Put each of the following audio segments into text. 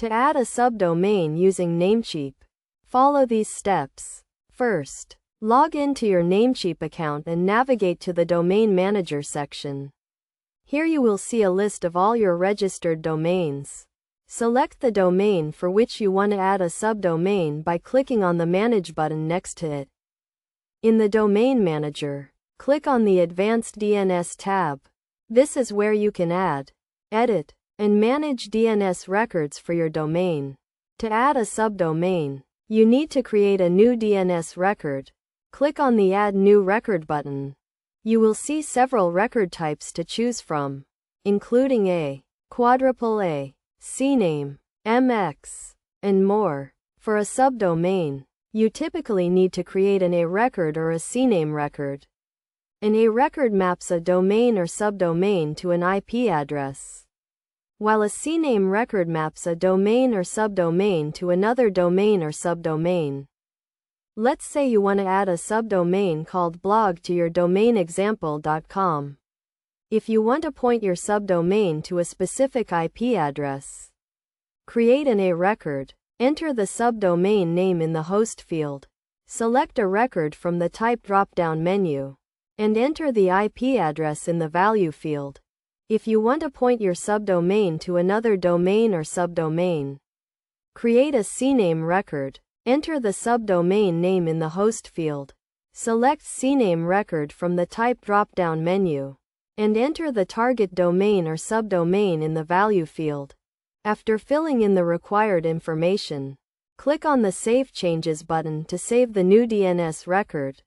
To add a subdomain using Namecheap, follow these steps. First, log into your Namecheap account and navigate to the Domain Manager section. Here you will see a list of all your registered domains. Select the domain for which you want to add a subdomain by clicking on the Manage button next to it. In the Domain Manager, click on the Advanced DNS tab. This is where you can add, edit, and manage DNS records for your domain. To add a subdomain, you need to create a new DNS record. Click on the Add New Record button. You will see several record types to choose from, including A, quadruple A, CNAME, MX, and more. For a subdomain, you typically need to create an A record or a CNAME record. An A record maps a domain or subdomain to an IP address, while a CNAME record maps a domain or subdomain to another domain or subdomain. Let's say you want to add a subdomain called blog to your domain example.com. If you want to point your subdomain to a specific IP address, create an A record. Enter the subdomain name in the host field. Select a record from the Type drop-down menu, and enter the IP address in the Value field. If you want to point your subdomain to another domain or subdomain, create a CNAME record. Enter the subdomain name in the host field. Select CNAME record from the Type drop-down menu, and enter the target domain or subdomain in the Value field. After filling in the required information, click on the Save Changes button to save the new DNS record.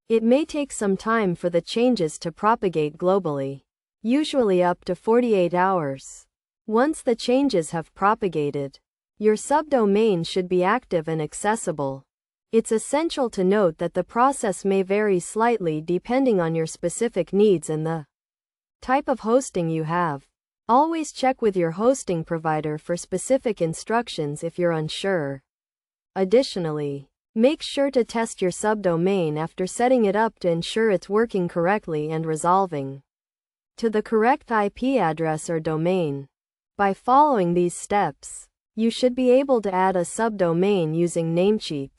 It may take some time for the changes to propagate globally, usually up to 48 hours. Once the changes have propagated, your subdomain should be active and accessible. It's essential to note that the process may vary slightly depending on your specific needs and the type of hosting you have. Always check with your hosting provider for specific instructions if you're unsure. Additionally, make sure to test your subdomain after setting it up to ensure it's working correctly and resolving to the correct IP address or domain. By following these steps, you should be able to add a subdomain using Namecheap.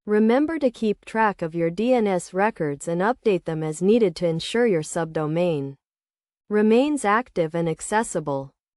Remember to keep track of your DNS records and update them as needed to ensure your subdomain remains active and accessible.